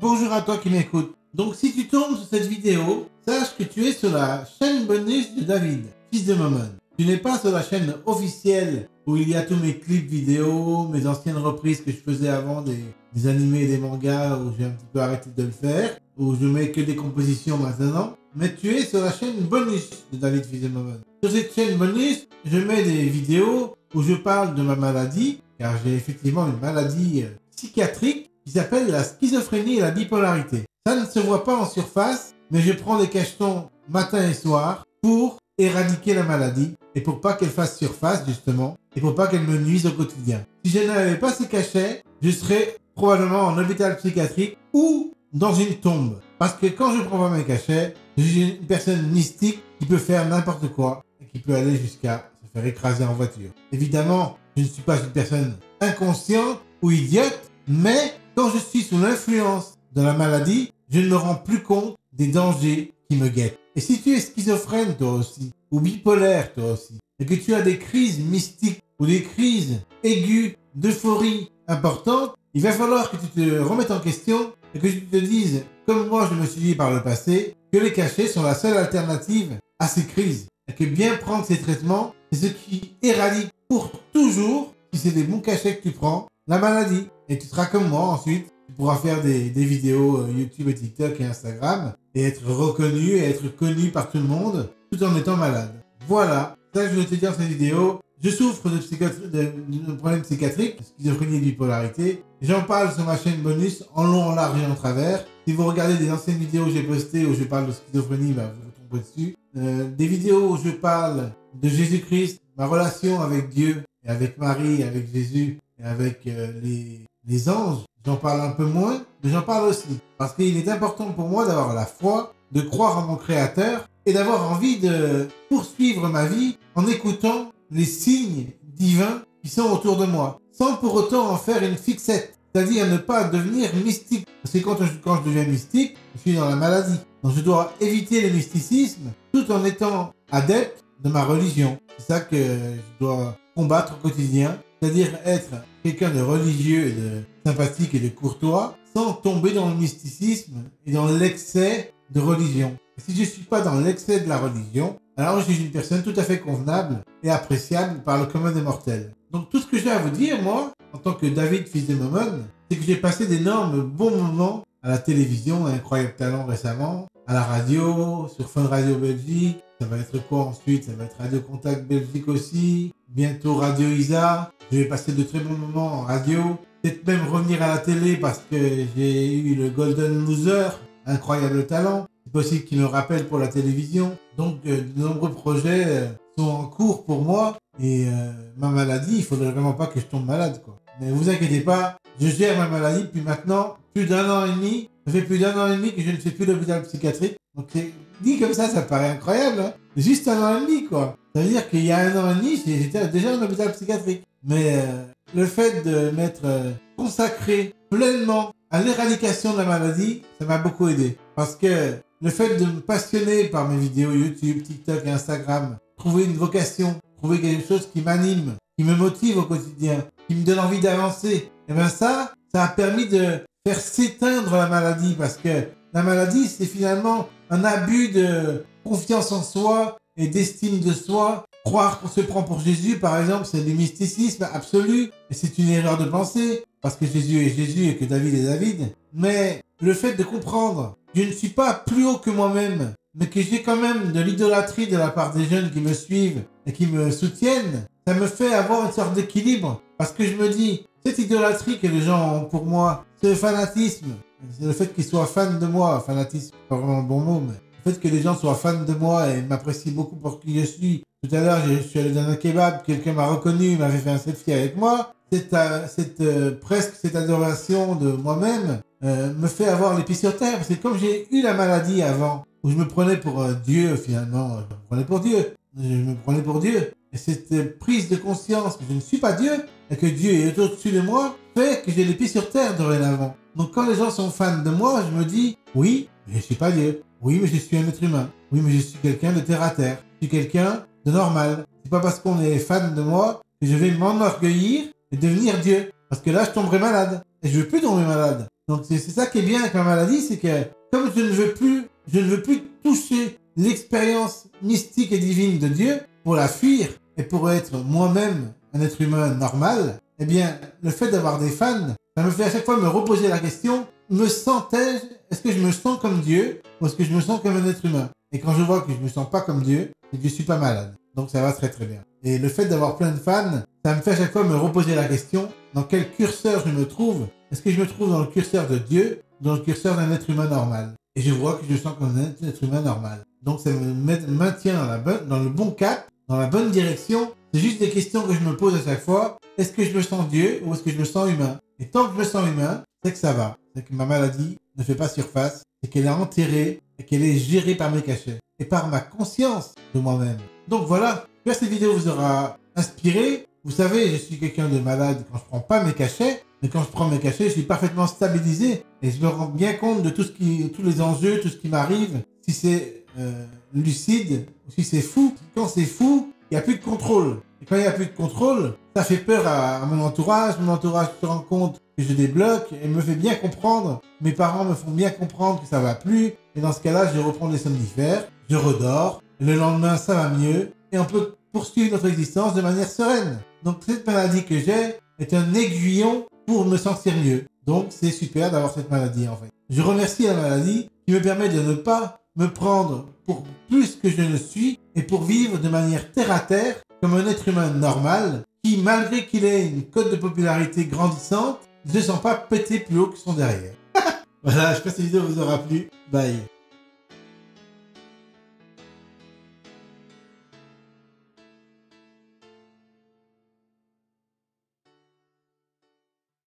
Bonjour à toi qui m'écoute. Donc si tu tombes sur cette vidéo, sache que tu es sur la chaîne bonus de David, fils de Momon. Tu n'es pas sur la chaîne officielle où il y a tous mes clips vidéo, mes anciennes reprises que je faisais avant des animés et des mangas où j'ai un petit peu arrêté de le faire, où je mets que des compositions maintenant. Mais tu es sur la chaîne bonus de David, fils de Momon. Sur cette chaîne bonus, je mets des vidéos où je parle de ma maladie, car j'ai effectivement une maladie psychiatrique qui s'appelle la schizophrénie et la bipolarité. Ça ne se voit pas en surface, mais je prends des cachetons matin et soir pour éradiquer la maladie et pour pas qu'elle fasse surface justement et pour pas qu'elle me nuise au quotidien. Si je n'avais pas ces cachets, je serais probablement en hôpital psychiatrique ou dans une tombe. Parce que quand je prends pas mes cachets, je suis une personne mystique qui peut faire n'importe quoi et qui peut aller jusqu'à se faire écraser en voiture. Évidemment, je ne suis pas une personne inconsciente ou idiote, mais quand je suis sous l'influence de la maladie, je ne me rends plus compte des dangers qui me guettent. Et si tu es schizophrène toi aussi, ou bipolaire toi aussi, et que tu as des crises mystiques ou des crises aiguës d'euphorie importantes, il va falloir que tu te remettes en question et que tu te dises, comme moi je me suis dit par le passé, que les cachets sont la seule alternative à ces crises. Et que bien prendre ces traitements, c'est ce qui éradique pour toujours, si c'est des bons cachets que tu prends, la maladie. Et tu seras comme moi ensuite, tu pourras faire des vidéos YouTube et TikTok et Instagram et être reconnu et être connu par tout le monde tout en étant malade. Voilà, ça je voulais te dire dans cette vidéo. Je souffre de problèmes psychiatriques, de schizophrénie et de bipolarité. J'en parle sur ma chaîne bonus en long, en large et en travers. Si vous regardez des anciennes vidéos que j'ai postées où je parle de schizophrénie, vous vous tomberez dessus. Des vidéos où je parle de Jésus-Christ, ma relation avec Dieu et avec Marie, avec Jésus et avec les anges, j'en parle un peu moins, mais j'en parle aussi. Parce qu'il est important pour moi d'avoir la foi, de croire en mon Créateur et d'avoir envie de poursuivre ma vie en écoutant les signes divins qui sont autour de moi, sans pour autant en faire une fixette, c'est-à-dire ne pas devenir mystique. Parce que quand je deviens mystique, je suis dans la maladie. Donc je dois éviter le mysticisme tout en étant adepte de ma religion. C'est ça que je dois combattre au quotidien, c'est-à-dire être quelqu'un de religieux et de sympathique et de courtois, sans tomber dans le mysticisme et dans l'excès de religion. Et si je ne suis pas dans l'excès de la religion, alors je suis une personne tout à fait convenable et appréciable par le commun des mortels. Donc tout ce que j'ai à vous dire, moi, en tant que David, fils de Momon, c'est que j'ai passé d'énormes bons moments à la télévision, à Incroyable Talent récemment, à la radio, sur Fun Radio Belgique. Ça va être quoi ensuite? Ça va être Radio Contact Belgique aussi, bientôt Radio Isa. Je vais passer de très bons moments en radio, peut-être même revenir à la télé parce que j'ai eu le Golden Loser, Incroyable Talent. C'est possible qu'il me rappelle pour la télévision. Donc de nombreux projets sont en cours pour moi et ma maladie, il faudrait vraiment pas que je tombe malade, quoi. Mais vous inquiétez pas, je gère ma maladie depuis maintenant plus d'un an et demi. Ça fait plus d'un an et demi que je ne fais plus l'hôpital psychiatrique. Donc dit comme ça paraît incroyable, hein. Juste un an et demi, quoi. Ça veut dire qu'il y a un an et demi, j'étais déjà en hôpital psychiatrique. Mais le fait de m'être consacré pleinement à l'éradication de la maladie, ça m'a beaucoup aidé. Parce que le fait de me passionner par mes vidéos YouTube, TikTok et Instagram, trouver une vocation, trouver quelque chose qui m'anime, qui me motive au quotidien, qui me donne envie d'avancer, et bien ça a permis de faire s'éteindre la maladie. Parce que la maladie, c'est finalement un abus de confiance en soi et d'estime de soi. Croire qu'on se prend pour Jésus, par exemple, c'est du mysticisme absolu. Et c'est une erreur de pensée, parce que Jésus est Jésus et que David est David. Mais le fait de comprendre que je ne suis pas plus haut que moi-même, mais que j'ai quand même de l'idolâtrie de la part des jeunes qui me suivent et qui me soutiennent, ça me fait avoir une sorte d'équilibre. Parce que je me dis, cette idolâtrie que les gens ont pour moi, ce fanatisme, c'est le fait qu'ils soient fans de moi, fanatisme, c'est pas vraiment le bon mot, mais le fait que les gens soient fans de moi et m'apprécient beaucoup pour qui je suis. Tout à l'heure, je suis allé dans un kebab, quelqu'un m'a reconnu, m'avait fait un selfie avec moi. Presque cette adoration de moi-même me fait avoir les pieds sur terre. Parce que comme j'ai eu la maladie avant, où je me prenais pour Dieu finalement, je me prenais pour Dieu. Et cette prise de conscience que je ne suis pas Dieu, et que Dieu est au-dessus de moi, fait que j'ai les pieds sur terre dorénavant. Donc quand les gens sont fans de moi, je me dis, oui, mais je ne suis pas Dieu. Oui, mais je suis un être humain. Oui, mais je suis quelqu'un de terre à terre. Je suis quelqu'un de normal. C'est pas parce qu'on est fan de moi que je vais m'enorgueillir et devenir Dieu. Parce que là, je tomberai malade. Et je veux plus tomber malade. Donc c'est ça qui est bien avec ma maladie, c'est que comme je ne veux plus toucher l'expérience mystique et divine de Dieu pour la fuir et pour être moi-même un être humain normal, eh bien, le fait d'avoir des fans, ça me fait à chaque fois me reposer la question, est-ce que je me sens comme Dieu ou est-ce que je me sens comme un être humain? Et quand je vois que je me sens pas comme Dieu, c'est que je suis pas malade. Donc ça va très très bien. Et le fait d'avoir plein de fans, ça me fait à chaque fois me reposer la question, dans quel curseur je me trouve? Est-ce que je me trouve dans le curseur de Dieu ou dans le curseur d'un être humain normal? Et je vois que je me sens comme un être humain normal. Donc ça me maintient dans le bon cap, dans la bonne direction. C'est juste des questions que je me pose à chaque fois. Est-ce que je me sens Dieu ou est-ce que je me sens humain? Et tant que je me sens humain, c'est que ça va. C'est que ma maladie ne fait pas surface, c'est qu'elle est enterrée et qu'elle est gérée par mes cachets et par ma conscience de moi-même. Donc voilà, j'espère que cette vidéo vous aura inspiré. Vous savez, je suis quelqu'un de malade quand je prends pas mes cachets, mais quand je prends mes cachets, je suis parfaitement stabilisé et je me rends bien compte de tous les enjeux, tout ce qui m'arrive, si c'est lucide ou si c'est fou. Quand c'est fou, il n'y a plus de contrôle. Et quand il n'y a plus de contrôle, ça fait peur à mon entourage. Mon entourage se rend compte que je débloque et me fait bien comprendre. Mes parents me font bien comprendre que ça va plus. Et dans ce cas-là, je reprends des somnifères, je redors. Le lendemain, ça va mieux. Et on peut poursuivre notre existence de manière sereine. Donc cette maladie que j'ai est un aiguillon pour me sentir mieux. Donc c'est super d'avoir cette maladie en fait. Je remercie la maladie qui me permet de ne pas me prendre pour plus que je ne suis et pour vivre de manière terre à terre comme un être humain normal qui, malgré qu'il ait une cote de popularité grandissante, ne se sent pas péter plus haut que son derrière. Voilà, j'espère que cette vidéo vous aura plu. Bye.